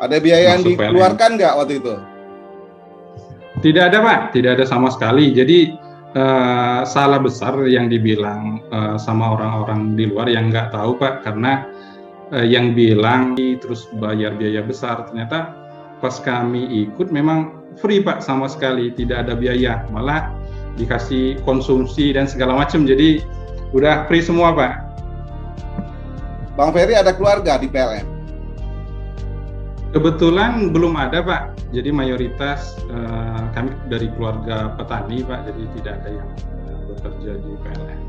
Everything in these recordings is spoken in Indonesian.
Ada biaya yang masuk PLN. dikeluarkan nggak waktu itu? Tidak ada Pak, tidak ada sama sekali. Jadi salah besar yang dibilang sama orang-orang di luar yang nggak tahu Pak, karena yang bilang terus bayar biaya besar, ternyata pas kami ikut memang free Pak, sama sekali tidak ada biaya, malah dikasih konsumsi dan segala macam, jadi udah free semua Pak. Bang Ferry ada keluarga di PLN? Kebetulan belum ada Pak, jadi mayoritas kami dari keluarga petani Pak, jadi tidak ada yang bekerja di PLN.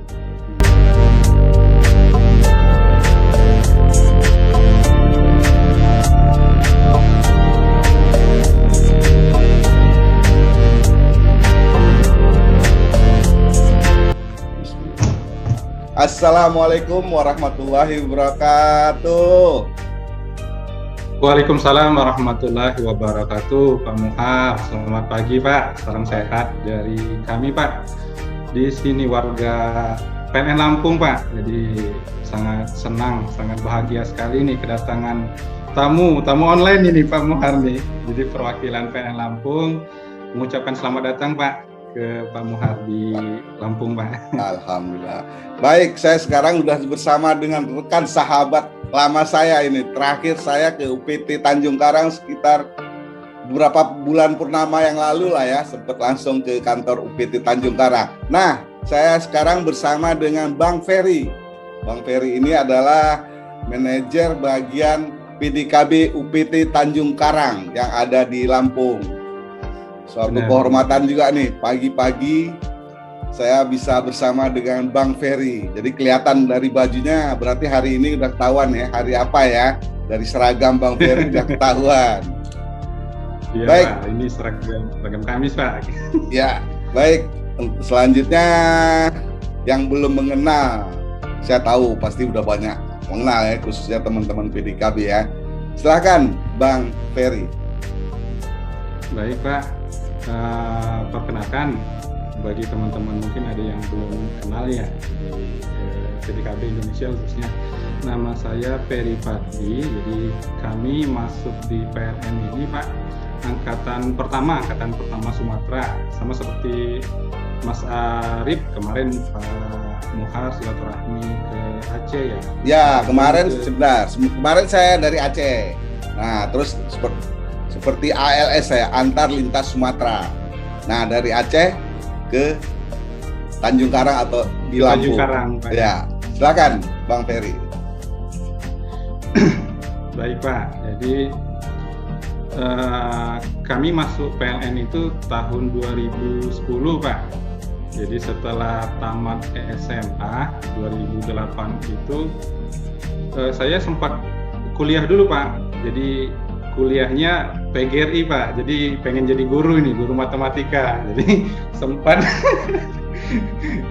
Assalamualaikum warahmatullahi wabarakatuh. Waalaikumsalam warahmatullahi wabarakatuh, Pak Muhar. Selamat pagi Pak, salam sehat dari kami Pak. Di sini warga PLN Lampung Pak, jadi sangat senang, sangat bahagia sekali nih kedatangan tamu online ini Pak Muhar nih. Jadi perwakilan PLN Lampung mengucapkan selamat datang Pak ke Pak Muhar di Lampung Pak. Alhamdulillah. Baik, saya sekarang sudah bersama dengan rekan sahabat lama saya ini. Terakhir saya ke UPT Tanjung Karang sekitar beberapa bulan purnama yang lalu lah ya, sempat langsung ke kantor UPT Tanjung Karang. Nah, saya sekarang bersama dengan Bang Ferry. Bang Ferry ini adalah manajer bagian PDKB UPT Tanjung Karang yang ada di Lampung. Suatu kehormatan juga nih, pagi-pagi saya bisa bersama dengan Bang Ferry. Jadi kelihatan dari bajunya, berarti hari ini udah ketahuan ya, hari apa ya. Dari seragam Bang Ferry udah ketahuan. Iya baik. Pak, ini seragam Kamis Pak. Ya, baik. Selanjutnya yang belum mengenal, saya tahu pasti udah banyak mengenal ya, khususnya teman-teman PDKB ya. Silakan Bang Ferry. Baik Pak, perkenalkan bagi teman-teman mungkin ada yang belum kenal ya di PDKB Indonesia khususnya, nama saya Ferry Fadli. Jadi kami masuk di PLN ini Pak angkatan pertama Sumatera, sama seperti Mas Arif kemarin Pak Muhar silaturahmi ke Aceh ya. Ya kemarin sebentar, kemarin saya dari Aceh. Nah terus seperti ALS saya, antar lintas Sumatera. Nah dari Aceh ke Tanjung Karang atau di Lampung. Tanjung Karang, Pak. Ya, silakan Bang Ferry. Baik Pak, jadi kami masuk PLN itu tahun 2010 Pak. Jadi setelah tamat SMA 2008 itu saya sempat kuliah dulu Pak. Jadi kuliahnya PGRI Pak, jadi pengen jadi guru ini, guru matematika. Jadi sempat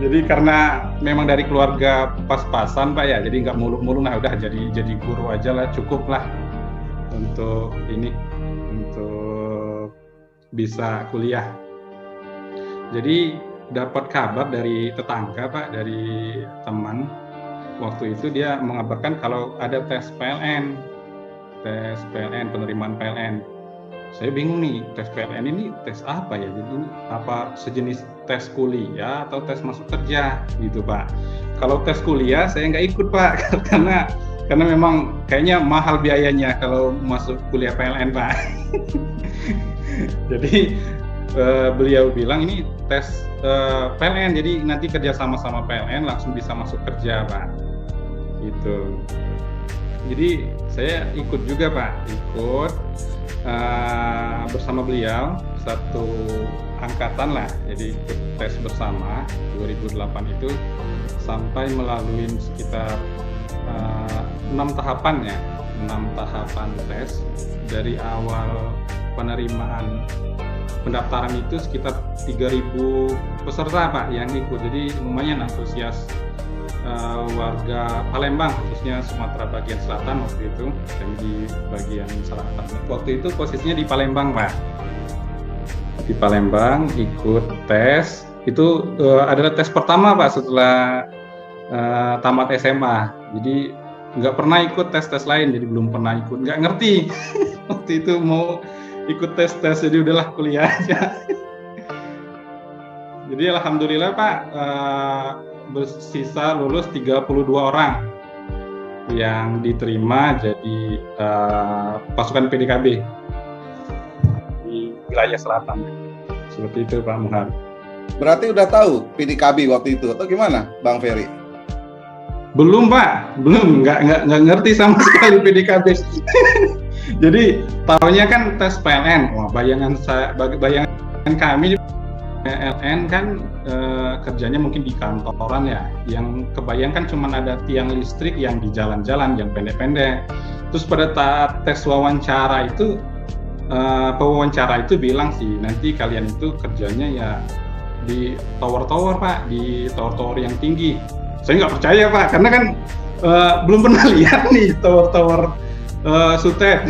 jadi karena memang dari keluarga pas-pasan Pak ya, jadi nggak muluk-muluk, nah udah jadi guru aja lah, cukup lah untuk ini, untuk bisa kuliah. Jadi dapat kabar dari tetangga Pak, dari teman, waktu itu dia mengabarkan kalau ada tes PLN, penerimaan PLN. Saya bingung nih, tes PLN ini tes apa ya? Jadi ini apa sejenis tes kuliah atau tes masuk kerja gitu Pak? Kalau tes kuliah saya nggak ikut Pak, karena memang kayaknya mahal biayanya kalau masuk kuliah PLN Pak. Jadi beliau bilang ini tes PLN, jadi nanti kerja sama PLN langsung bisa masuk kerja Pak. Gitu. Jadi saya ikut juga Pak, ikut bersama beliau satu angkatan lah, jadi ikut tes bersama 2008 itu sampai melalui sekitar 6 tahapan ya, 6 tahapan tes. Dari awal penerimaan pendaftaran itu sekitar 3.000 peserta Pak yang ikut, jadi lumayan antusias warga Palembang, khususnya Sumatera bagian selatan waktu itu, dan di bagian selatan. Waktu itu posisinya di Palembang Pak. Di Palembang ikut tes, itu adalah tes pertama Pak setelah tamat SMA. Jadi nggak pernah ikut tes lain, jadi belum pernah ikut, nggak ngerti. waktu itu mau ikut tes, jadi udahlah kuliah aja. Jadi alhamdulillah Pak, bersisa lulus 32 orang yang diterima jadi pasukan PDKB di wilayah selatan. Seperti itu Pak Muhar. Berarti udah tahu PDKB waktu itu atau gimana, Bang Ferry? Belum Pak, nggak ngerti sama sekali PDKB. Jadi tahunya kan tes PLN. Wah, bayangan kami PLN kan kerjanya mungkin di kantoran ya. Yang kebayangkan cuma ada tiang listrik yang di jalan-jalan yang pendek-pendek. Terus pada tes wawancara itu pewawancara itu bilang sih nanti kalian itu kerjanya ya di tower-tower Pak, di tower-tower yang tinggi. Saya nggak percaya Pak, karena kan belum pernah lihat nih tower-tower SUTET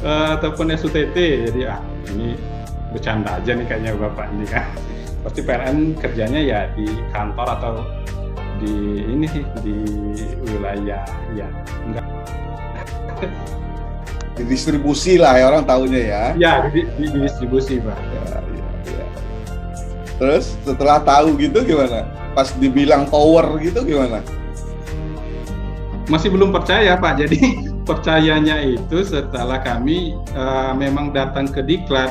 ataupun SUTT. Jadi ini bercanda aja nih kayaknya Bapak ini kan. Pasti PLN kerjanya ya di kantor atau di ini sih di wilayah ya enggak. Di distribusi lah ya orang tahunya ya. Ya di distribusi Pak. Ya. Terus setelah tahu gitu gimana? Pas dibilang tower gitu gimana? Masih belum percaya Pak. Jadi percayanya itu setelah kami memang datang ke Diklat.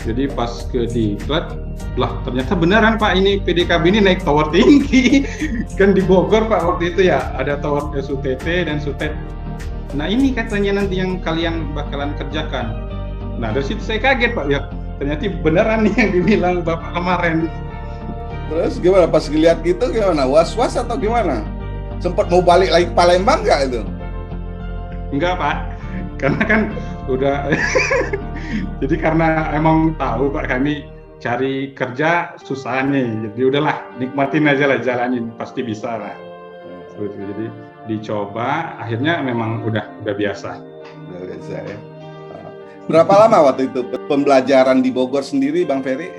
Jadi pas ke Diklat, lah ternyata beneran Pak, ini PDKB ini naik tower tinggi. Kan di Bogor Pak waktu itu ya, ada tower SUTT dan SUTET. Nah ini katanya nanti yang kalian bakalan kerjakan. Nah dari situ saya kaget Pak, ya ternyata beneran nih yang dibilang Bapak kemarin. Terus gimana pas ngeliat gitu gimana? Was-was atau gimana? Sempat mau balik lagi ke Palembang nggak itu? Enggak Pak, karena kan udah jadi karena emang tahu Pak kami cari kerja susah nih, jadi udahlah nikmatin aja lah, jalanin pasti bisa lah. Jadi dicoba, akhirnya memang udah biasa. Udah biasa ya. Berapa lama waktu itu pembelajaran di Bogor sendiri Bang Ferry?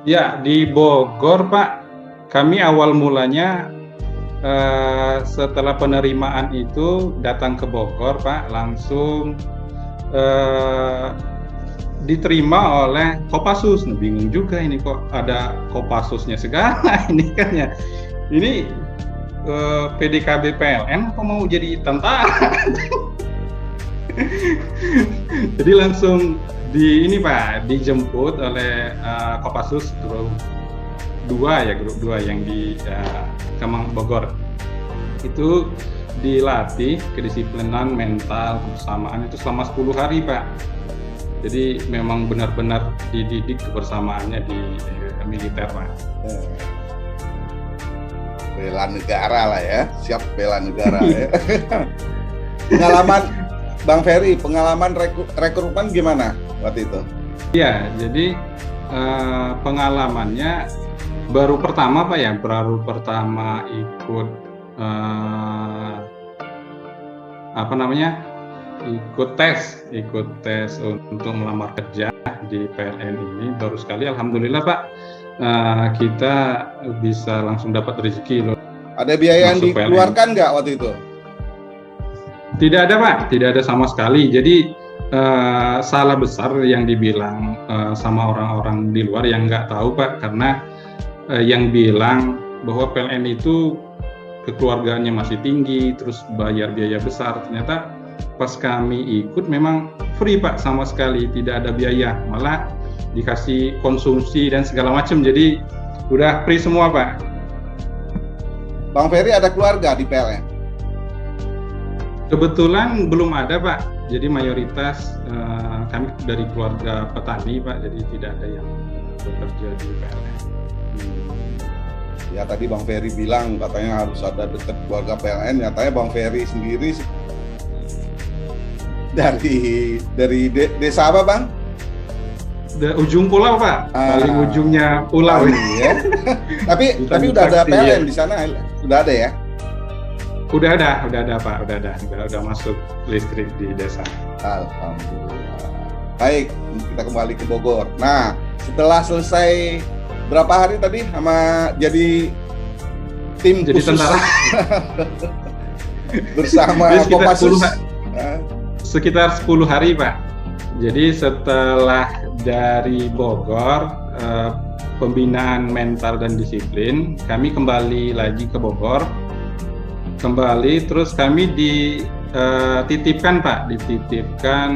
Ya di Bogor Pak, kami awal mulanya setelah penerimaan itu datang ke Bogor Pak, langsung diterima oleh Kopassus. Nah, bingung juga ini kok ada Kopassusnya segala ini kan ya. Ini PDKB PLN kok mau jadi tentara. Jadi langsung dijemput oleh Kopassus grup 2 yang di Kemang Bogor. Itu dilatih kedisiplinan mental kebersamaan itu selama 10 hari Pak. Jadi memang benar-benar dididik kebersamaannya di militer Pak. Bela negara lah ya, siap bela negara ya. Pengalaman Bang Ferry, pengalaman rekrutmen gimana waktu itu? Ya, jadi pengalamannya baru pertama Pak ya, baru pertama ikut ikut tes untuk melamar kerja di PLN ini. Baru sekali alhamdulillah Pak, kita bisa langsung dapat rezeki loh. Ada biaya yang dikeluarkan nggak waktu itu? Tidak ada Pak, tidak ada sama sekali. Jadi salah besar yang dibilang sama orang-orang di luar yang nggak tahu Pak, karena yang bilang bahwa PLN itu kekeluargaannya masih tinggi, terus bayar biaya besar. Ternyata pas kami ikut memang free Pak, sama sekali tidak ada biaya, malah dikasih konsumsi dan segala macam. Jadi udah free semua Pak. Bang Ferry ada keluarga di PLN? Kebetulan belum ada Pak. Jadi mayoritas kami dari keluarga petani Pak, jadi tidak ada yang bekerja di PLN. Ya tadi Bang Ferry bilang katanya harus ada dekat keluarga PLN, nyatanya Bang Ferry sendiri dari desa apa Bang? Ujung pulau Pak, paling ujungnya pulau ya. tapi udah ada PLN di sana, sudah ada ya? Udah ada Pak, udah masuk listrik di desa. Alhamdulillah. Baik, kita kembali ke Bogor. Nah, setelah selesai berapa hari tadi sama jadi tim jadi khusus tentara bersama Kopassus? sekitar 10 hari Pak. Jadi setelah dari Bogor, pembinaan mental dan disiplin, kami kembali lagi ke Bogor. Terus kami dititipkan Pak, dititipkan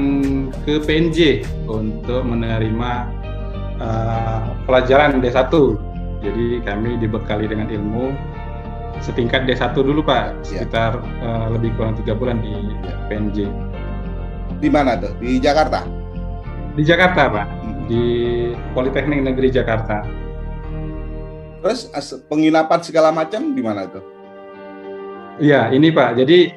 ke PNJ untuk menerima pelajaran D1. Jadi kami dibekali dengan ilmu setingkat D1 dulu Pak, sekitar lebih kurang 3 bulan di PNJ. Di mana tuh? Di Jakarta? Di Jakarta Pak, di Politeknik Negeri Jakarta. Terus penginapan segala macam di mana tuh? Iya, ini Pak, jadi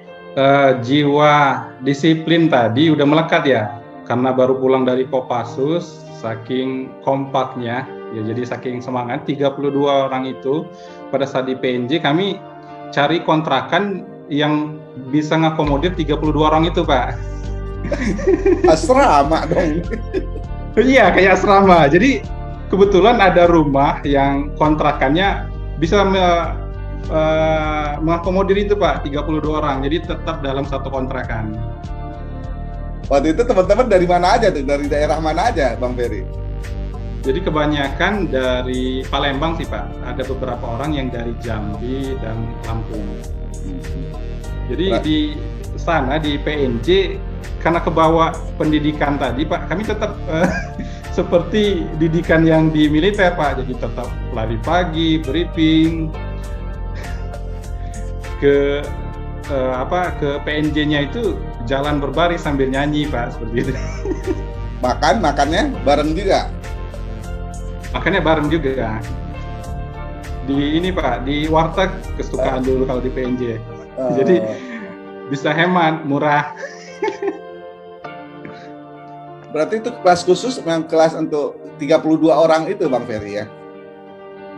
jiwa disiplin tadi udah melekat ya, karena baru pulang dari Kopassus, saking kompaknya, ya jadi saking semangat, 32 orang itu, pada saat di PNJ kami cari kontrakan yang bisa ngakomodir 32 orang itu Pak. Asrama dong. Iya, kayak asrama, jadi kebetulan ada rumah yang kontrakannya bisa mengakomodir itu Pak, 32 orang, jadi tetap dalam satu kontrakan. Waktu itu teman-teman dari mana aja tuh? Dari daerah mana aja Bang Ferry? Jadi kebanyakan dari Palembang sih Pak, ada beberapa orang yang dari Jambi dan Lampung. Jadi di sana di PNJ, karena kebawa pendidikan tadi Pak, kami tetap seperti didikan yang di militer Pak, jadi tetap lari pagi, briefing, ke PNJ-nya itu jalan berbaris sambil nyanyi Pak, seperti itu. Makannya bareng juga. Makannya bareng juga. Di ini Pak, di warteg kesukaan dulu kalau di PNJ. Jadi bisa hemat, murah. Berarti itu kelas khusus, memang kelas untuk 32 orang itu Bang Ferry ya?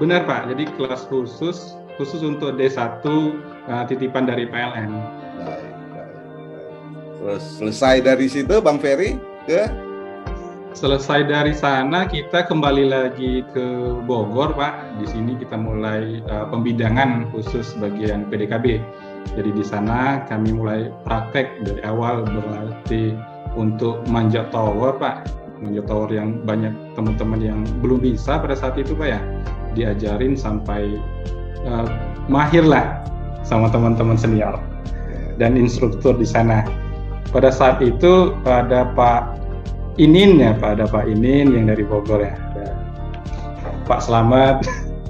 Benar Pak, jadi kelas khusus untuk D1 titipan dari PLN. Baik. Terus selesai dari situ Bang Ferry Selesai dari sana kita kembali lagi ke Bogor Pak. Di sini kita mulai pembidangan khusus bagian PDKB. Jadi di sana kami mulai praktek dari awal, berlatih untuk manjat tower Pak. Manjat tower yang banyak teman-teman yang belum bisa pada saat itu Pak ya. Diajarin sampai mahir lah sama teman-teman senior dan instruktur di sana. Pada saat itu ada Pak Inin ya Pak, ada Pak Inin yang dari Bogor ya, ada Pak Slamet,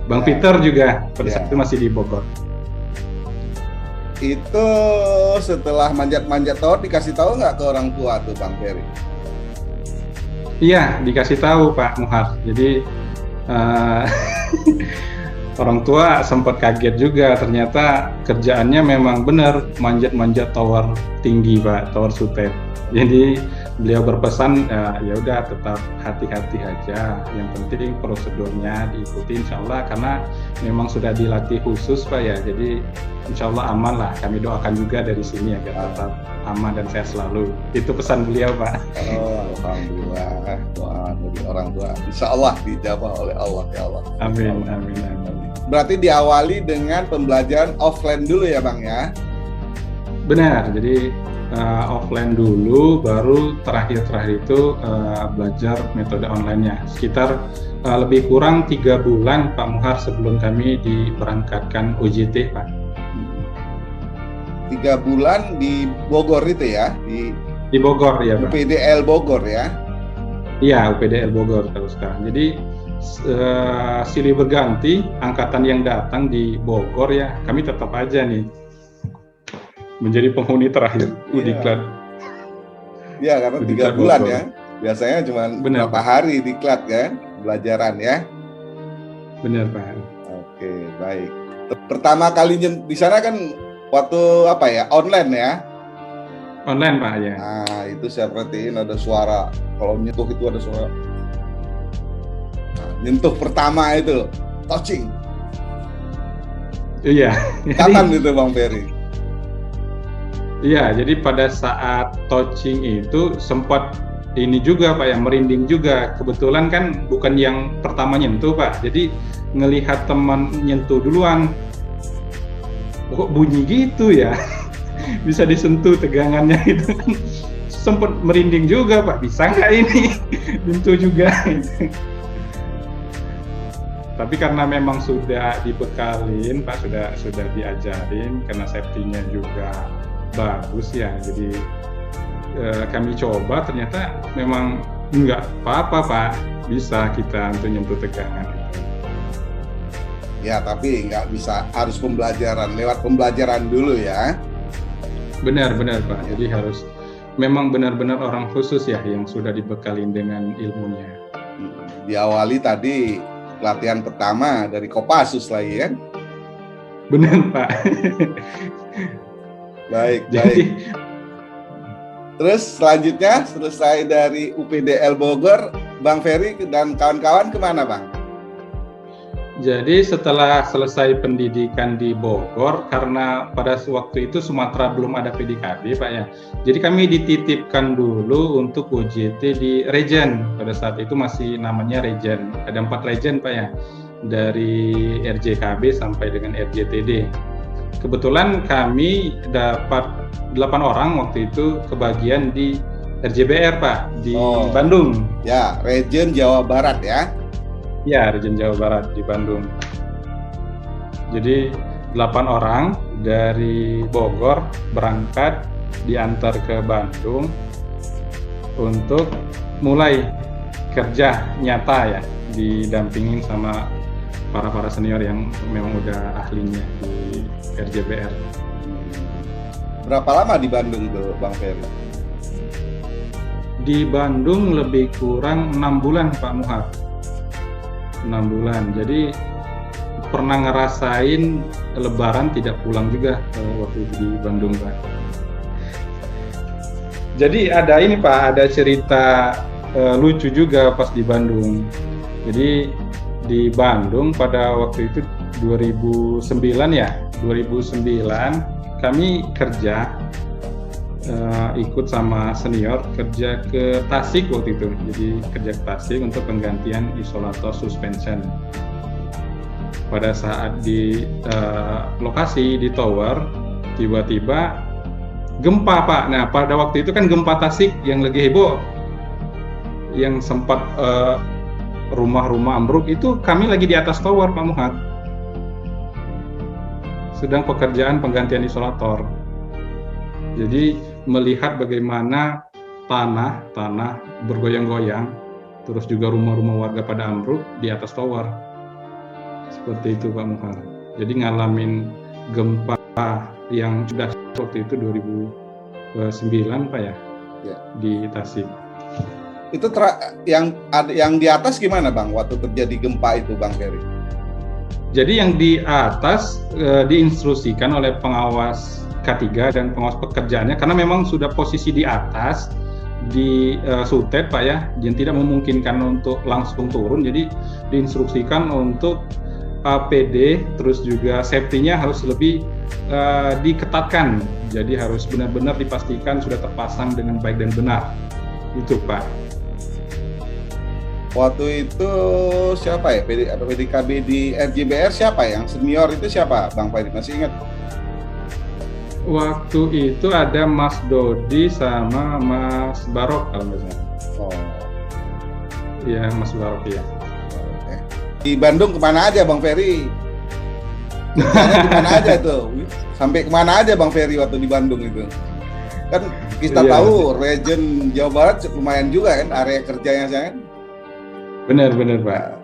Bang Peter juga pada saat itu masih di Bogor. Itu setelah manjat-manjat tower dikasih tahu nggak ke orang tua tuh Bang Ferry? Iya, dikasih tahu Pak Muhar. Jadi orang tua sempat kaget juga, ternyata kerjaannya memang benar manjat-manjat tower tinggi Pak, tower sutet. Jadi beliau berpesan ya udah tetap hati-hati aja, yang penting prosedurnya diikuti insya Allah, karena memang sudah dilatih khusus Pak ya, jadi insya Allah aman lah. Kami doakan juga dari sini agar tetap aman dan sehat selalu. Itu pesan beliau Pak. Oh, alhamdulillah, doa dari orang tua insya Allah dijawab oleh Allah ya Allah. Amin. Berarti diawali dengan pembelajaran offline dulu ya Bang ya? Benar, jadi offline dulu, baru terakhir itu belajar metode online-nya. Sekitar lebih kurang 3 bulan Pak Muhar sebelum kami diberangkatkan UJT Pak. 3 bulan di Bogor itu ya? Di Bogor ya Pak. UPDL Bogor ya? Iya, UPDL Bogor kalau sekarang. Jadi silih berganti, angkatan yang datang di Bogor ya, kami tetap aja nih menjadi penghuni terakhir Udiklat. Iya, karena 3 bulan Bogor ya. Biasanya cuma berapa hari diklat kan, pelajaran ya. Benar Pak. Oke, baik. Pertama kali di sana kan waktu apa ya, online ya? Online Pak ya. Nah, itu saya perhatiin ada suara, kalau nyentuh itu ada suara. Nah, nyentuh pertama itu, touching. Iya. Kapan itu Bang Ferry? Iya, jadi pada saat touching itu sempat ini juga Pak, yang merinding juga. Kebetulan kan bukan yang pertama nyentuh Pak, jadi ngelihat teman nyentuh duluan, kok bunyi gitu ya, bisa disentuh tegangannya itu kan sempat merinding juga Pak, bisa nggak ini? Pintu juga. Tapi karena memang sudah dibekalin Pak, sudah diajarin, karena safety-nya juga bagus ya, jadi kami coba, ternyata memang nggak apa-apa Pak, bisa kita untuk nyentuh tegangan itu. Ya, tapi nggak bisa, harus pembelajaran, lewat pembelajaran dulu ya. Benar Pak, jadi harus memang benar-benar orang khusus ya yang sudah dibekalin dengan ilmunya. Diawali tadi pelatihan pertama dari Kopassus lagi kan? Benar Pak. Baik. Terus selanjutnya selesai dari UPDL Bogor, Bang Ferry dan kawan-kawan kemana Bang? Jadi setelah selesai pendidikan di Bogor, karena pada waktu itu Sumatera belum ada PDKB Pak ya, jadi kami dititipkan dulu untuk UJT di Regen. Pada saat itu masih namanya Regen, ada 4 Regen Pak ya, dari RJKB sampai dengan RJTD. Kebetulan kami dapat 8 orang waktu itu kebagian di RJBR Pak, di Bandung. Ya, Regen Jawa Barat ya. Ya, Regen Jawa Barat di Bandung. Jadi 8 orang dari Bogor berangkat diantar ke Bandung untuk mulai kerja nyata ya, didampingin sama para senior yang memang udah ahlinya di RJBR. Berapa lama di Bandung tuh Bang Ferry? Di Bandung lebih kurang 6 bulan Pak Muhar. 6 bulan. Jadi pernah ngerasain Lebaran tidak pulang juga waktu itu di Bandung Pak. Jadi ada ini Pak, ada cerita lucu juga pas di Bandung. Jadi di Bandung pada waktu itu 2009 ya, 2009 kami kerja ikut sama senior kerja ke Tasik waktu itu. Jadi kerja ke Tasik untuk penggantian isolator suspension. Pada saat di lokasi di tower, tiba-tiba gempa Pak. Nah pada waktu itu kan gempa Tasik yang lagi heboh, yang sempat rumah-rumah ambruk, itu kami lagi di atas tower Pak Muhad, sedang pekerjaan penggantian isolator. Jadi melihat bagaimana tanah bergoyang-goyang, terus juga rumah-rumah warga pada ambruk di atas tower. Seperti itu Pak Muhar. Jadi ngalamin gempa yang sudah waktu itu 2009 Pak ya, di Tasik. Itu yang di atas gimana Bang waktu terjadi gempa itu Bang Ferry? Jadi yang di atas diinstruksikan oleh pengawas K3 dan pengawas pekerjaannya, karena memang sudah posisi di atas di sutet Pak ya, yang tidak memungkinkan untuk langsung turun. Jadi diinstruksikan untuk APD terus juga safety-nya harus lebih diketatkan. Jadi harus benar-benar dipastikan sudah terpasang dengan baik dan benar. Itu Pak. Waktu itu siapa ya PDKB di RJBR, siapa yang senior itu siapa Bang Ferry, masih ingat? Waktu itu ada Mas Dodi sama Mas Barok kalau nggak salah. Oh. Iya Mas Barok ya. Di Bandung kemana aja Bang Ferry? Kemana aja tuh? Sampai kemana aja Bang Ferry waktu di Bandung itu? Kan kita tahu Regen Jawa Barat lumayan juga kan area kerjanya saya. Benar Pak.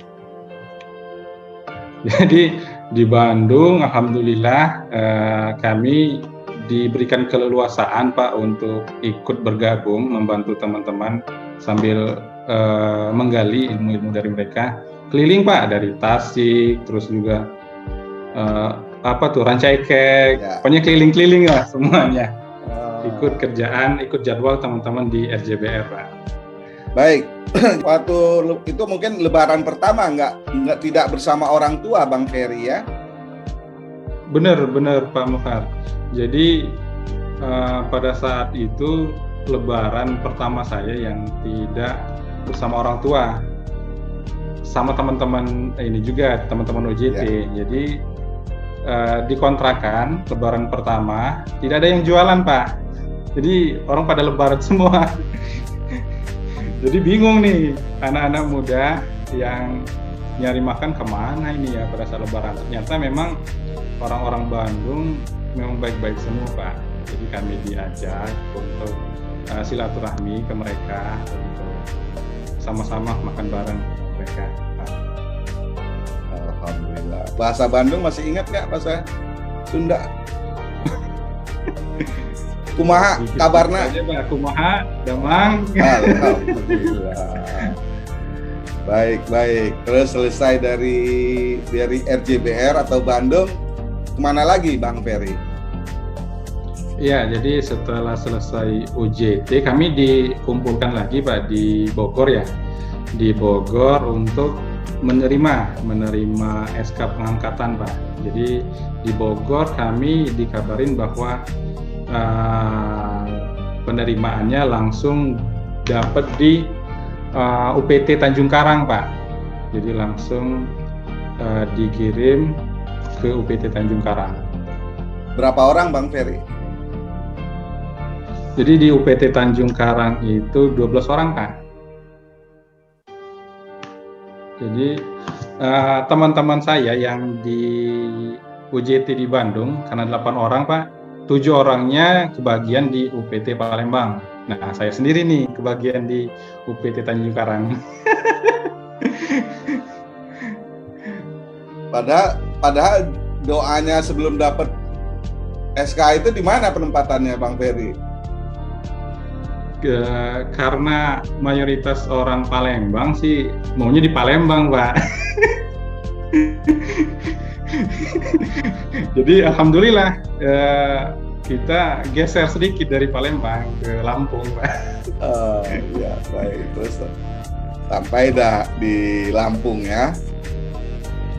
Jadi di Bandung alhamdulillah kami diberikan keleluasaan Pak untuk ikut bergabung membantu teman-teman sambil menggali ilmu-ilmu dari mereka. Keliling Pak, dari Tasik, terus juga Rancaikek, pokoknya keliling-keliling lah semuanya. Ikut kerjaan, ikut jadwal teman-teman di RJBR Pak. Baik, waktu itu mungkin Lebaran pertama tidak bersama orang tua Bang Ferry ya? Benar Pak Muhar. Jadi pada saat itu Lebaran pertama saya yang tidak bersama orang tua, sama teman-teman ini juga teman-teman OJT. Ya. Jadi dikontrakan Lebaran pertama tidak ada yang jualan Pak. Jadi orang pada lebaran semua. Jadi bingung nih anak-anak muda yang nyari makan kemana ini ya pada saat lebaran. Ternyata memang orang-orang Bandung memang baik-baik semua Pak. Jadi kami diajak untuk silaturahmi ke mereka untuk sama-sama makan bareng mereka Pak. Alhamdulillah. Bahasa Bandung masih ingat nggak bahasa Sunda? Kumaha kabarna? Kumaha, damang. Alhamdulillah. Baik. Terus selesai dari RJBR atau Bandung, kemana lagi Bang Ferry? Ya, jadi setelah selesai UJT kami dikumpulkan lagi Pak di Bogor ya. Di Bogor untuk menerima SK pengangkatan Pak. Jadi di Bogor kami dikabarin bahwa penerimaannya langsung dapat di UPT Tanjung Karang Pak. Jadi langsung dikirim ke UPT Tanjung Karang. Berapa orang Bang Ferry? Jadi di UPT Tanjung Karang itu 12 orang Pak. Jadi teman-teman saya yang di UJT di Bandung, karena 8 orang Pak, 7 orangnya kebagian di UPT Palembang. Nah, saya sendiri nih kebagian di UPT Tanjung Karang. Padahal doanya sebelum dapat SK itu di mana penempatannya Bang Ferry? Karena mayoritas orang Palembang sih maunya di Palembang Pak. Jadi alhamdulillah kita geser sedikit dari Palembang ke Lampung Pak. Ya baik, terus sampai dah di Lampung ya.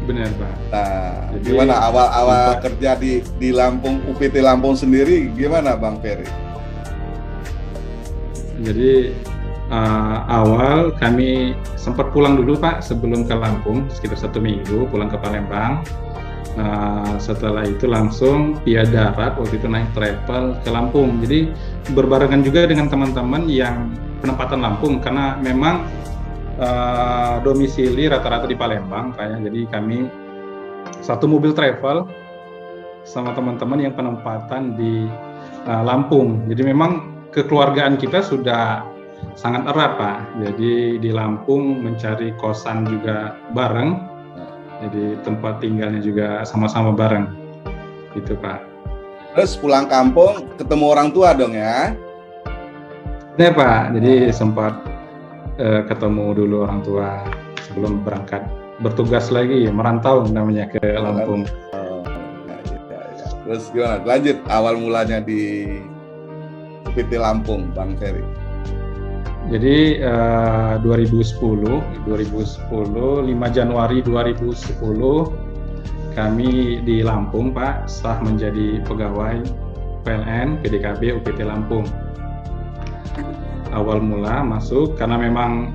Benar Pak. Nah, jadi, gimana awal kerja di Lampung, UPT Lampung sendiri gimana Bang Ferry? Jadi awal kami sempat pulang dulu Pak sebelum ke Lampung, sekitar 1 minggu pulang ke Palembang. Setelah itu langsung via darat waktu itu naik travel ke Lampung. Jadi berbarengan juga dengan teman-teman yang penempatan Lampung karena memang domisili rata-rata di Palembang Pak ya. Jadi kami satu mobil travel sama teman-teman yang penempatan di Lampung. Jadi memang kekeluargaan kita sudah sangat erat Pak. Jadi di Lampung mencari kosan juga bareng. Jadi tempat tinggalnya juga sama-sama bareng. Gitu Pak. Terus pulang kampung ketemu orang tua dong ya? Benar Pak. Jadi sempat ketemu dulu orang tua sebelum berangkat bertugas lagi merantau namanya ke Lampung. Ya. Terus gimana? Lanjut awal mulanya di UPT Lampung, Bang Ferry. Jadi 2010, 5 Januari 2010 kami di Lampung Pak sah menjadi pegawai PLN PDKB UPT Lampung. Awal mula masuk karena memang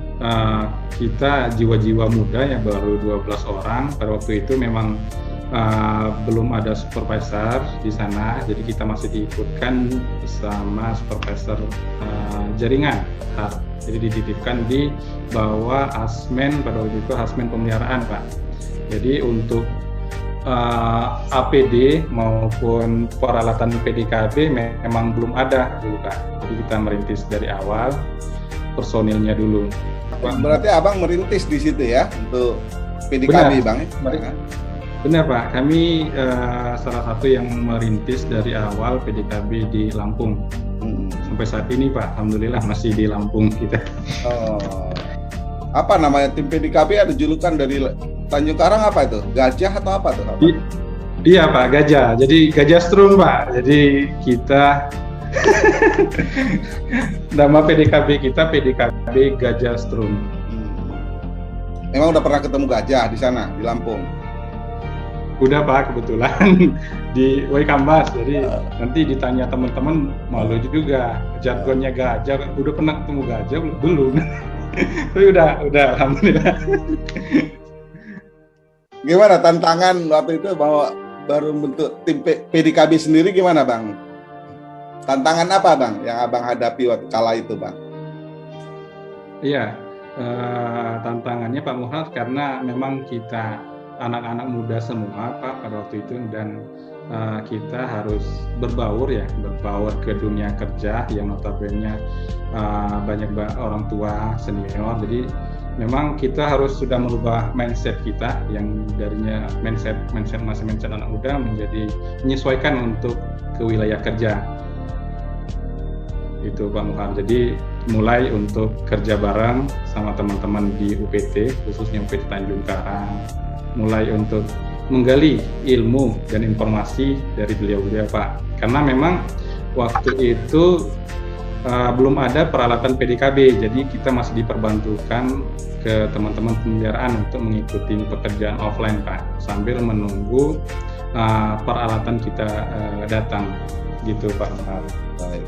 kita jiwa-jiwa muda ya baru 12 orang pada waktu itu memang belum ada supervisor di sana, jadi kita masih diikutkan bersama supervisor jaringan. Jadi dititipkan di bawah Asmen pada waktu itu Asmen pemeliharaan Pak. Jadi untuk APD maupun peralatan PDKB memang belum ada dulu Pak. Jadi kita merintis dari awal personilnya dulu. Berarti Abang merintis di situ ya untuk PDKB Bang? Benar Pak, kami salah satu yang merintis dari awal PDKB di Lampung. Sampai saat ini Pak, alhamdulillah masih di Lampung kita. Apa namanya tim PDKB, ada julukan dari Tanjung Karang apa itu? Gajah atau apa tuh? Iya Pak, gajah. Jadi gajah strung Pak. Jadi kita nama PDKB kita PDKB Gajah Strung. Emang udah pernah ketemu gajah di sana di Lampung? Udah Pak, kebetulan di Waikambas. Jadi nanti ditanya teman-teman malu juga. Jargonnya gajah, udah pernah ketemu gajah belum? Tapi udah alhamdulillah. Gimana tantangan waktu itu bahwa baru bentuk tim PDKB sendiri gimana Bang? Tantangan apa Bang yang Abang hadapi waktu kala itu Bang? Iya, tantangannya Pak Muhar karena memang kita anak-anak muda semua Pak pada waktu itu, dan kita harus berbaur ke dunia kerja yang notabene banyak orang tua senior. Jadi memang kita harus sudah merubah mindset kita yang darinya mindset anak muda menjadi menyesuaikan untuk ke wilayah kerja. Itu Pak Muhar. Jadi mulai untuk kerja bareng sama teman-teman di UPT, khususnya UPT Tanjung Karang, mulai untuk menggali ilmu dan informasi dari beliau-beliau Pak. Karena memang waktu itu belum ada peralatan PDKB, jadi kita masih diperbantukan ke teman-teman pemeliharaan untuk mengikuti pekerjaan offline Pak, sambil menunggu peralatan kita datang, gitu Pak Muhar. Baik.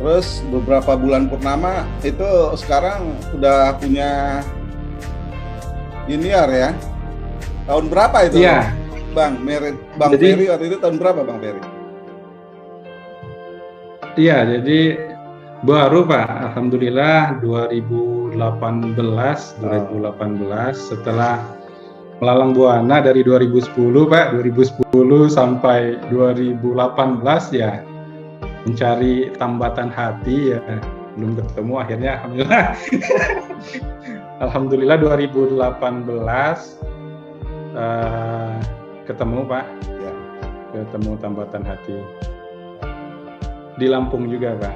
Terus beberapa bulan purnama itu sekarang udah punya junior ya. Tahun berapa itu? Iya. Bang Ferry waktu itu tahun berapa Bang Ferry? Iya, jadi baru Pak, alhamdulillah 2018 setelah melalang buana dari 2010 Pak, 2010 sampai 2018 ya. Mencari tambatan hati ya, belum ketemu, akhirnya alhamdulillah. Alhamdulillah 2018 ketemu Pak, Ya. ketemu tambatan hati di Lampung juga Pak.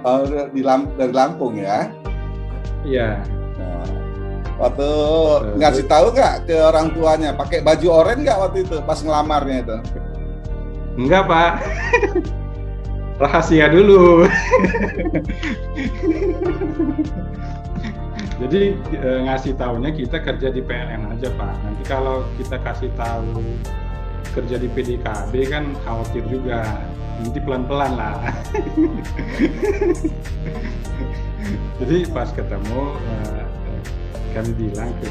Oh, dari Lampung ya? Iya. Nah, waktu ngasih tahu nggak ke orang tuanya, pakai baju oranye nggak waktu itu pas ngelamarnya itu? Enggak Pak. Rahasia dulu. Jadi ngasih tahunya kita kerja di PLN aja Pak. Nanti kalau kita kasih tahu kerja di PDKB kan khawatir juga. Nanti pelan-pelan lah. Jadi pas ketemu kami bilang ke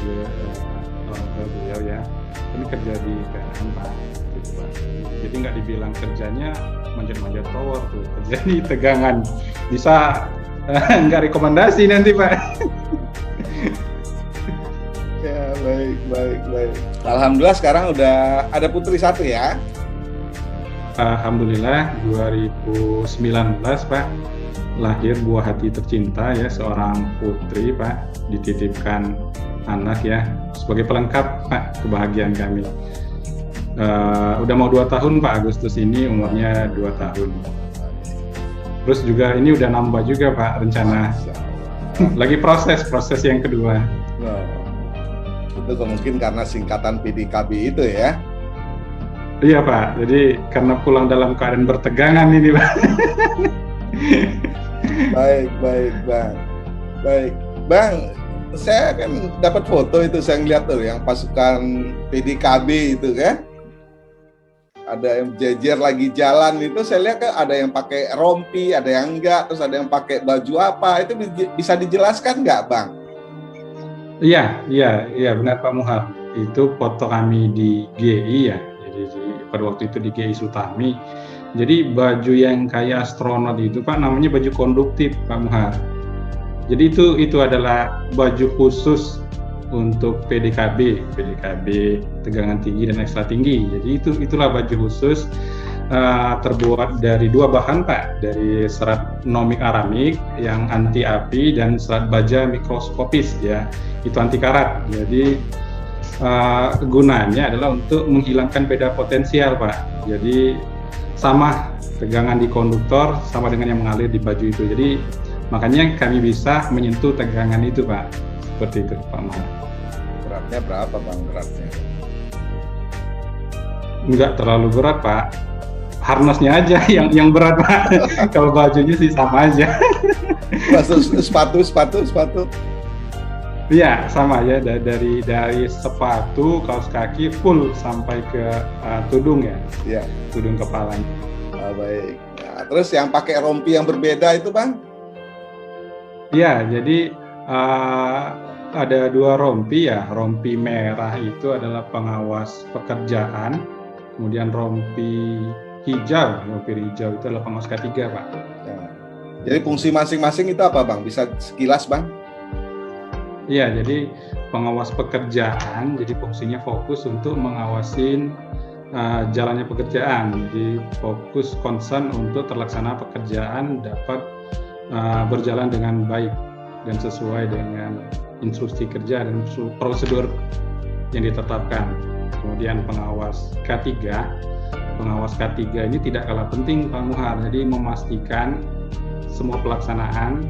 orang tua beliau ya, ini kerja di PLN Pak. Gitu, Pak. Jadi nggak dibilang kerjanya manjat-manjat tower tuh, kerja di tegangan, bisa nggak rekomendasi nanti Pak. Ya, baik. Alhamdulillah sekarang udah ada putri satu ya. Alhamdulillah 2019 Pak, lahir buah hati tercinta ya, seorang putri Pak, dititipkan anak ya, sebagai pelengkap Pak kebahagiaan kami. Udah mau 2 tahun Pak, Agustus ini umurnya 2 tahun. Terus juga ini udah nambah juga Pak rencana. Lagi proses yang kedua. Nah, itu mungkin karena singkatan PDKB itu ya. Iya Pak, jadi karena pulang dalam keadaan bertegangan ini Pak. Baik Bang, saya kan dapat foto itu, saya ngeliat tuh yang pasukan PDKB itu kan. Ada yang jejer lagi jalan itu, saya lihat kan ada yang pakai rompi, ada yang enggak, terus ada yang pakai baju apa, itu bisa dijelaskan nggak Bang? Iya benar Pak Muhar. Itu foto kami di GI ya, jadi pada waktu itu di GI Sutami. Jadi baju yang kayak astronot itu Pak namanya baju konduktif Pak Muhar. Jadi itu adalah baju khusus untuk PDKB tegangan tinggi dan ekstra tinggi. Jadi itulah baju khusus terbuat dari 2 bahan Pak, dari serat nomik aramik yang anti api dan serat baja mikroskopis ya, itu anti karat. Jadi gunanya adalah untuk menghilangkan beda potensial Pak. Jadi sama tegangan di konduktor sama dengan yang mengalir di baju itu. Jadi makanya kami bisa menyentuh tegangan itu Pak. Seperti itu Pak Muhar. Beratnya berapa Bang beratnya? Enggak terlalu berat Pak. Harnessnya aja yang berat Pak. Kalau bajunya sih sama aja. Sepatu. Iya sama ya, dari sepatu, kaos kaki full sampai ke tudung ya. Iya. Tudung kepalanya. Baik. Nah, terus yang pakai rompi yang berbeda itu Bang? Iya, jadi ada 2 rompi ya. Rompi merah itu adalah pengawas pekerjaan, kemudian rompi hijau. OPD hijau itu adalah pengawas K3, Pak. Ya. Jadi fungsi masing-masing itu apa, Bang? Bisa sekilas, Bang? Iya, jadi pengawas pekerjaan, jadi fungsinya fokus untuk mengawasin jalannya pekerjaan. Jadi fokus concern untuk terlaksana pekerjaan dapat berjalan dengan baik dan sesuai dengan instruksi kerja dan prosedur yang ditetapkan. Kemudian pengawas K3 ini tidak kalah penting, Pak Muhar. Jadi memastikan semua pelaksanaan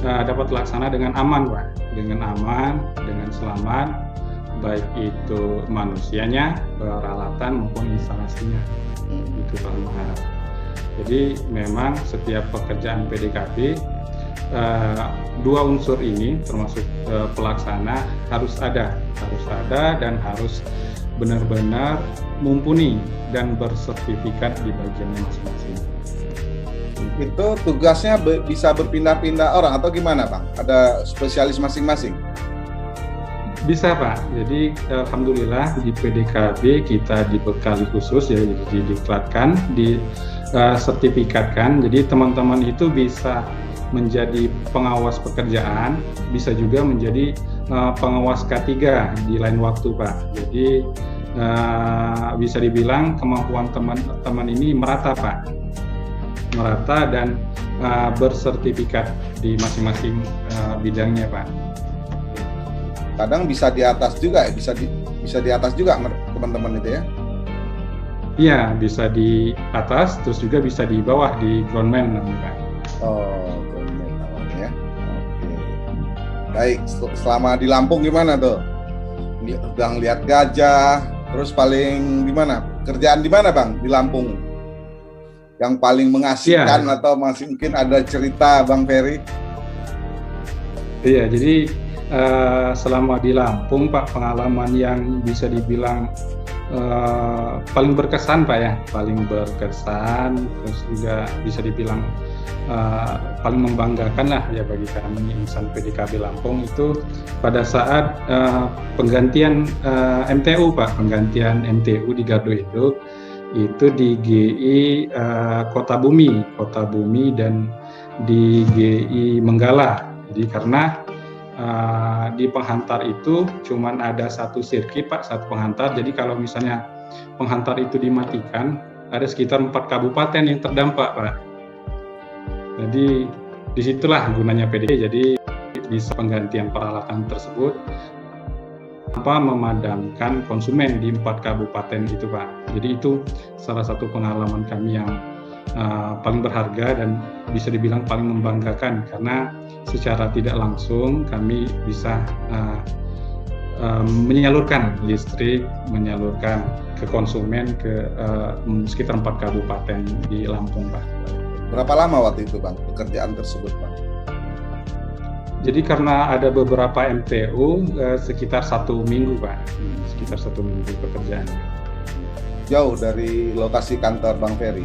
dapat terlaksana dengan aman, Pak. Dengan aman, dengan selamat, baik itu manusianya, peralatan maupun instalasinya. Itu Pak Muhar. Jadi memang setiap pekerjaan PDKB dua unsur ini termasuk pelaksana harus ada dan harus benar-benar mumpuni dan bersertifikat di bagiannya masing-masing. Itu tugasnya bisa berpindah-pindah orang atau gimana, Bang? Ada spesialis masing-masing? Bisa, Pak. Jadi alhamdulillah di PDKB kita dibekali khusus, ya, jadi didiklatkan, disertifikatkan. Jadi teman-teman itu bisa menjadi pengawas pekerjaan, bisa juga menjadi pengawas K3 di lain waktu, Pak. Jadi bisa dibilang kemampuan teman-teman ini merata, Pak. Merata dan bersertifikat di masing-masing bidangnya, Pak. Kadang bisa di atas juga, bisa di atas juga teman-teman itu ya? Iya, bisa di atas, terus juga bisa di bawah, di groundman namanya, Pak. Oh, groundman namanya ya. Oke. Baik, selama di Lampung gimana tuh? Udah ngeliat gajah, terus paling gimana? Kerjaan di mana, Bang, di Lampung? Yang paling mengasihkan atau masih mungkin ada cerita, Bang Ferry? Iya, jadi selama di Lampung, Pak, pengalaman yang bisa dibilang paling berkesan, Pak, ya, paling berkesan, terus juga bisa dibilang paling membanggakan lah ya bagi kami insan PDKB Lampung itu pada saat penggantian MTU, Pak, penggantian MTU di Gardu Induk itu di GI Kota Bumi dan di GI Menggala. Jadi karena di penghantar itu cuman ada satu sirkuit, Pak, satu penghantar. Jadi kalau misalnya penghantar itu dimatikan, ada sekitar 4 kabupaten yang terdampak, Pak. Jadi disitulah gunanya PDKB. Jadi bisa penggantian peralatan tersebut tanpa memadamkan konsumen di 4 kabupaten itu, Pak. Jadi itu salah satu pengalaman kami yang paling berharga dan bisa dibilang paling membanggakan karena secara tidak langsung kami bisa menyalurkan listrik, menyalurkan ke konsumen ke sekitar 4 kabupaten di Lampung, Pak. Berapa lama waktu itu, Bang, pekerjaan tersebut, Bang? Jadi karena ada beberapa MTU sekitar 1 minggu, Pak. Sekitar 1 minggu pekerjaan. Jauh dari lokasi kantor Bang Ferry?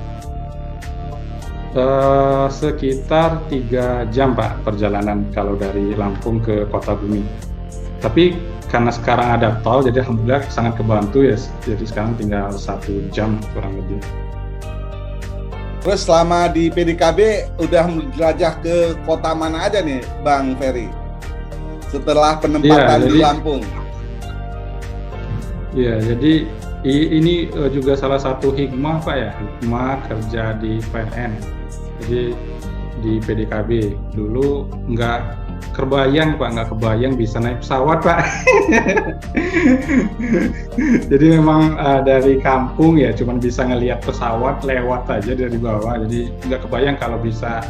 Sekitar 3 jam, Pak, perjalanan kalau dari Lampung ke Kota Bumi. Tapi karena sekarang ada tol, jadi alhamdulillah sangat kebantu ya. Jadi sekarang tinggal 1 jam kurang lebih. Terus selama di PDKB udah menjelajah ke kota mana aja nih, Bang Ferry? Setelah penempatan di Lampung. Iya, jadi ini juga salah satu hikmah, Pak, ya, hikmah kerja di PLN. Jadi di PDKB dulu nggak kebayang bisa naik pesawat, Pak. Jadi memang dari kampung ya cuman bisa ngelihat pesawat lewat aja dari bawah, jadi nggak kebayang kalau bisa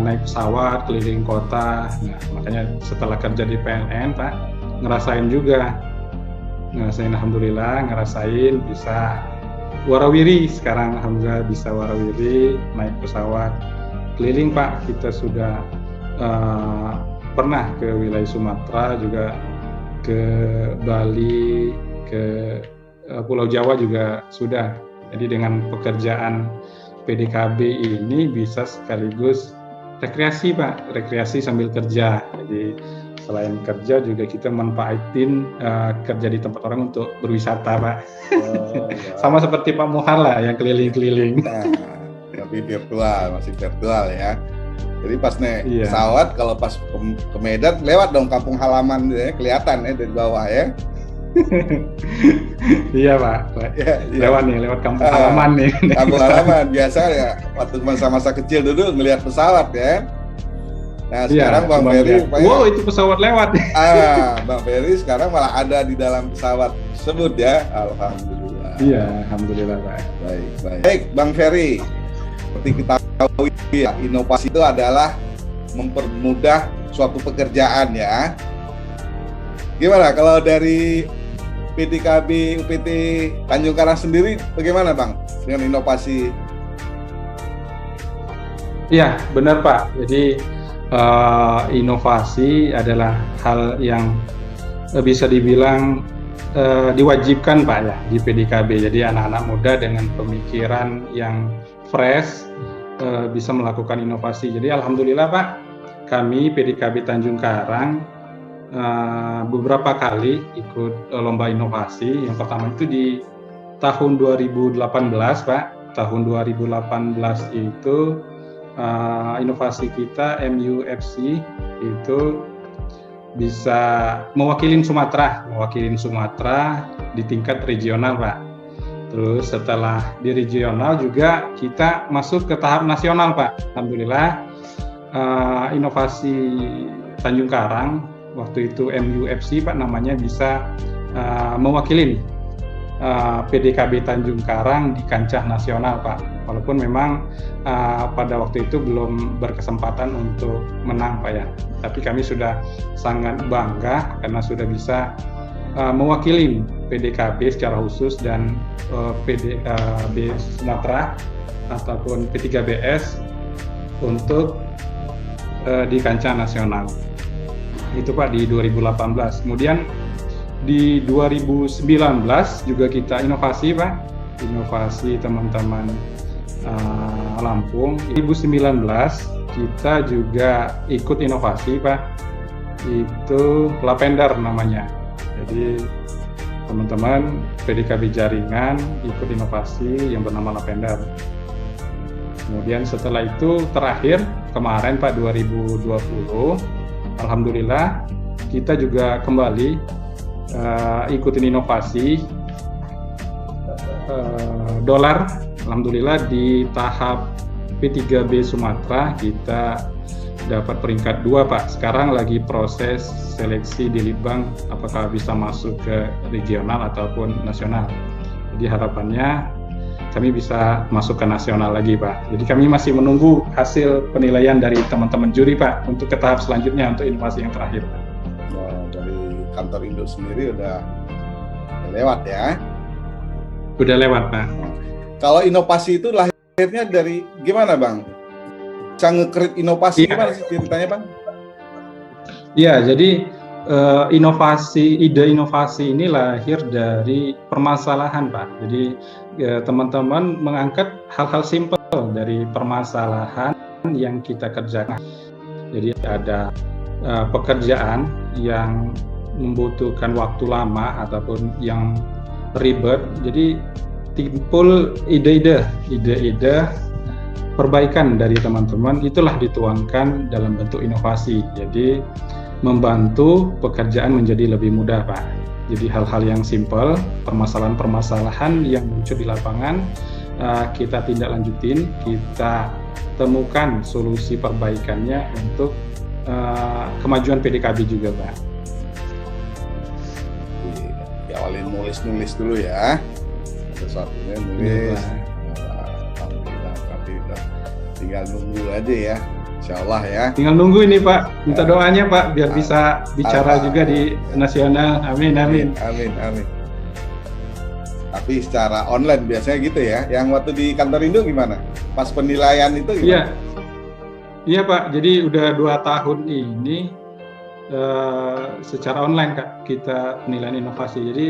naik pesawat keliling kota. Nah, makanya setelah kerja di PLN, Pak, ngerasain alhamdulillah bisa warawiri. Sekarang alhamdulillah bisa warawiri naik pesawat keliling, Pak. Kita sudah pernah ke wilayah Sumatera, juga ke Bali, ke Pulau Jawa juga sudah. Jadi dengan pekerjaan PDKB ini bisa sekaligus rekreasi, Pak, rekreasi sambil kerja. Jadi Selain kerja juga kita manfaatin kerja di tempat orang untuk berwisata, Pak. Sama seperti Pak Muhar lah yang keliling-keliling. Nah, tapi masih virtual ya. Jadi pas naik pesawat, kalau pas ke Medan lewat dong kampung halaman ya, kelihatan ya dari bawah ya. Iya Pak, lewat kampung halaman nih. Kampung halaman biasa ya, waktu masa-masa kecil dulu ngelihat pesawat ya. Nah sekarang Bang Ferry, wow itu pesawat lewat. Bang Ferry sekarang malah ada di dalam pesawat tersebut ya, alhamdulillah. Iya, alhamdulillah Pak. Baik, Bang Ferry. Seperti kita tahu ya, inovasi itu adalah mempermudah suatu pekerjaan ya. Gimana kalau dari PDKB UPT Tanjung Karang sendiri bagaimana Bang dengan inovasi? Iya benar Pak. Jadi inovasi adalah hal yang bisa dibilang diwajibkan Pak ya di PDKB. Jadi anak-anak muda dengan pemikiran yang fresh bisa melakukan inovasi. Jadi alhamdulillah Pak, kami PDKB Tanjung Karang beberapa kali ikut lomba inovasi. Yang pertama itu di tahun 2018 Pak. Tahun 2018 itu inovasi kita MUFC itu bisa mewakilin Sumatera di tingkat regional Pak. Terus setelah di regional juga kita masuk ke tahap nasional Pak. Alhamdulillah inovasi Tanjung Karang waktu itu MUFC Pak namanya bisa mewakili PDKB Tanjung Karang di kancah nasional Pak. Walaupun memang pada waktu itu belum berkesempatan untuk menang Pak ya. Tapi kami sudah sangat bangga karena sudah bisa mewakili PDKB secara khusus dan PDKB Sumatera ataupun P3BS untuk di kancah nasional. Itu Pak di 2018. Kemudian di 2019 juga kita inovasi Pak, inovasi teman-teman Lampung. 2019 kita juga ikut inovasi Pak, itu Lavender namanya. Jadi teman-teman PDKB jaringan ikut inovasi yang bernama Lavender. Kemudian setelah itu terakhir kemarin Pak 2020, alhamdulillah kita juga kembali ikutin inovasi dolar. Alhamdulillah di tahap P3B Sumatera kita dapat peringkat 2 Pak. Sekarang lagi proses seleksi di Litbang apakah bisa masuk ke regional ataupun nasional. Jadi harapannya kami bisa masuk ke nasional lagi Pak. Jadi kami masih menunggu hasil penilaian dari teman-teman juri Pak untuk ke tahap selanjutnya untuk inovasi yang terakhir Pak. Nah, dari kantor Indo sendiri udah lewat ya? Udah lewat Pak. Kalau inovasi itu lahirnya dari gimana Bang? Bisa nge-create inovasi gimana sih ceritanya Bang? Iya, jadi ide inovasi ini lahir dari permasalahan Pak. Jadi teman-teman mengangkat hal-hal simpel dari permasalahan yang kita kerjakan. Jadi ada pekerjaan yang membutuhkan waktu lama ataupun yang ribet. Jadi timbul ide-ide perbaikan dari teman-teman, itulah dituangkan dalam bentuk inovasi. Jadi membantu pekerjaan menjadi lebih mudah Pak. Jadi hal-hal yang simpel, permasalahan-permasalahan yang muncul di lapangan, kita tindak lanjutin, kita temukan solusi perbaikannya untuk kemajuan PDKB juga Pak. Diawalin nulis dulu ya. Sesuatunya nulis. Alhamdulillah, tapi tinggal nunggu aja ya. Insya Allah ya. Tinggal nunggu ini Pak, minta doanya Pak biar bisa bicara juga di nasional. Amin. Tapi secara online biasanya gitu ya. Yang waktu di kantor Indo gimana? Pas penilaian itu gimana? Iya Pak, jadi udah 2 tahun ini secara online Kak kita penilaian inovasi. Jadi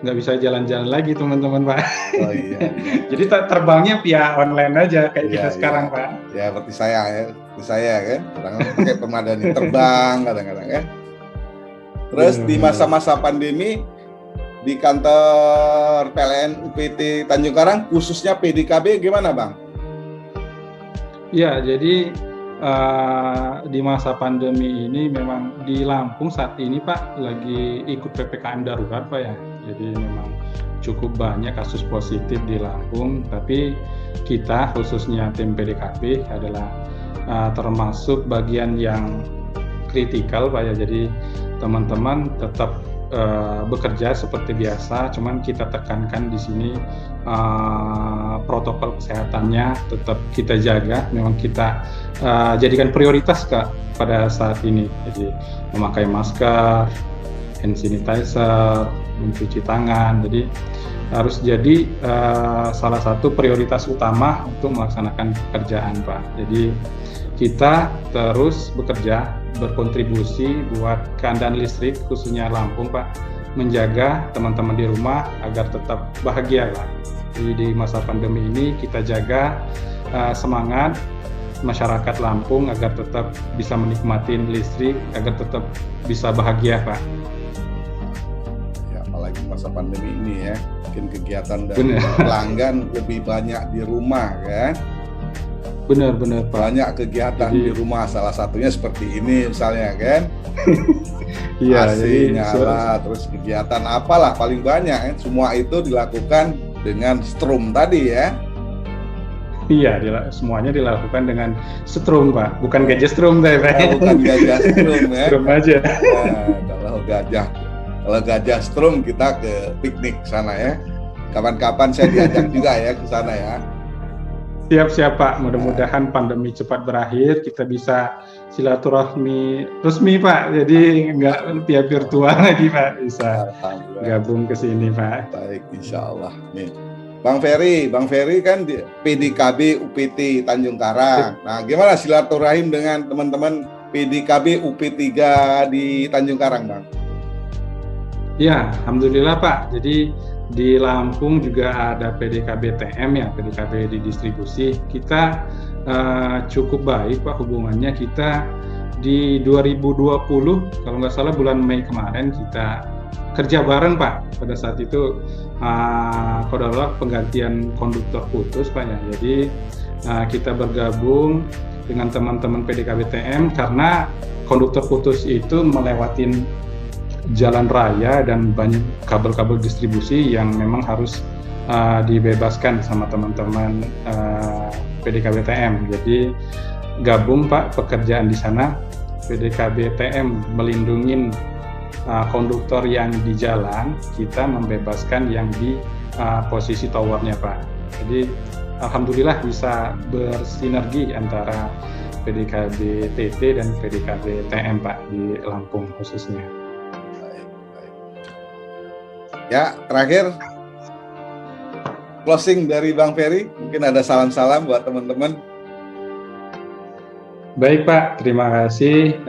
nggak bisa jalan-jalan lagi teman-teman Pak. Oh iya. Jadi terbangnya via online aja kayak kita sekarang Pak. Ya seperti saya kan, kadang pakai pemadani terbang kadang-kadang kan. Terus di Benar. masa-masa pandemi di kantor PLN UPT Tanjung Karang khususnya PDKB gimana Bang? Ya, jadi di masa pandemi ini memang di Lampung saat ini Pak lagi ikut PPKM darurat Pak ya. Jadi memang cukup banyak kasus positif di Lampung, tapi kita khususnya tim PDKB adalah termasuk bagian yang kritikal Pak ya. Jadi teman-teman tetap bekerja seperti biasa, cuman kita tekankan di sini protokol kesehatannya tetap kita jaga, memang kita jadikan prioritas Kak pada saat ini. Jadi memakai masker, hand sanitizer, mencuci tangan, jadi harus jadi salah satu prioritas utama untuk melaksanakan pekerjaan Pak. Jadi kita terus bekerja, berkontribusi buat keadaan listrik khususnya Lampung Pak, menjaga teman-teman di rumah agar tetap bahagia Pak. Jadi di masa pandemi ini kita jaga semangat masyarakat Lampung agar tetap bisa menikmati listrik, agar tetap bisa bahagia Pak. Ya, apalagi masa pandemi ini ya, mungkin kegiatan dari pelanggan lebih banyak di rumah kan. Benar-benar Pak. Banyak kegiatan di rumah, salah satunya seperti ini misalnya kan. Iya, AC nyala, terus kegiatan apalah paling banyak kan. Semua itu dilakukan dengan strum tadi ya. Iya, semuanya dilakukan dengan strum Pak, bukan gajah strum Pak. Bukan gajah strum ya. Strum aja. Nah, kalau gajah strum kita ke piknik sana ya. Kapan-kapan saya diajak juga ya ke sana ya. Siap Pak, mudah-mudahan pandemi cepat berakhir, kita bisa silaturahmi resmi Pak, jadi nggak via virtual lagi Pak, bisa gabung ke sini Pak. Baik, insya Allah. Nih, Bang Ferry kan di PDKB UPT Tanjung Karang. Nah, gimana silaturahim dengan teman-teman PDKB UP3 di Tanjung Karang, Bang? Ya, alhamdulillah Pak. Jadi di Lampung juga ada PDKB TM ya, PDKB di distribusi. Kita cukup baik Pak hubungannya. Kita di 2020 kalau nggak salah bulan Mei kemarin kita kerja bareng Pak. Pada saat itu adalah penggantian konduktor putus Pak ya. Jadi kita bergabung dengan teman-teman PDKB TM karena konduktor putus itu melewatin jalan raya dan banyak kabel-kabel distribusi yang memang harus dibebaskan sama teman-teman PDKB TM. Jadi gabung Pak pekerjaan di sana. PDKB TM melindungi konduktor yang di jalan, kita membebaskan yang di posisi towernya Pak. Jadi alhamdulillah bisa bersinergi antara PDKB TT dan PDKB TM Pak di Lampung khususnya. Ya, terakhir closing dari Bang Ferry, mungkin ada salam-salam buat teman-teman. Baik Pak, terima kasih.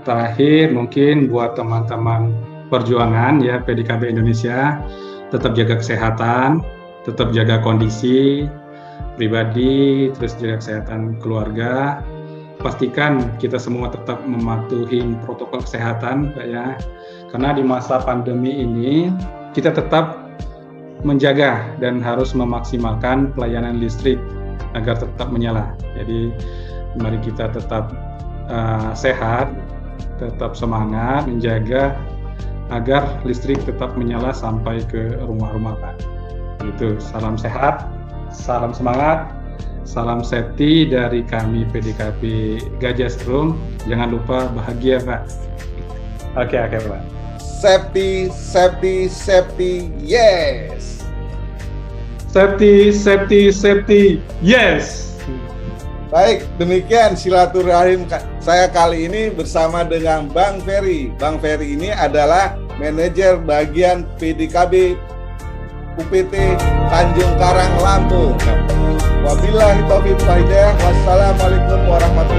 Terakhir mungkin buat teman-teman perjuangan ya PDKB Indonesia, tetap jaga kesehatan, tetap jaga kondisi pribadi, terus jaga kesehatan keluarga. Pastikan kita semua tetap mematuhi protokol kesehatan Pak ya. Karena di masa pandemi ini kita tetap menjaga dan harus memaksimalkan pelayanan listrik agar tetap menyala. Jadi mari kita tetap sehat, tetap semangat menjaga agar listrik tetap menyala sampai ke rumah-rumah Pak. Gitu. Salam sehat, salam semangat, salam safety dari kami PDKB Gajah Strum. Jangan lupa bahagia Pak. Oke Pak. Safety, yes. Safety, yes. Baik, demikian silaturahim saya kali ini bersama dengan Bang Ferry. Bang Ferry ini adalah manajer bagian PDKB UPT Tanjung Karang, Lampung. Wabillahi taufiq wal hidayah. Wassalamualaikum warahmatullahi wabarakatuh.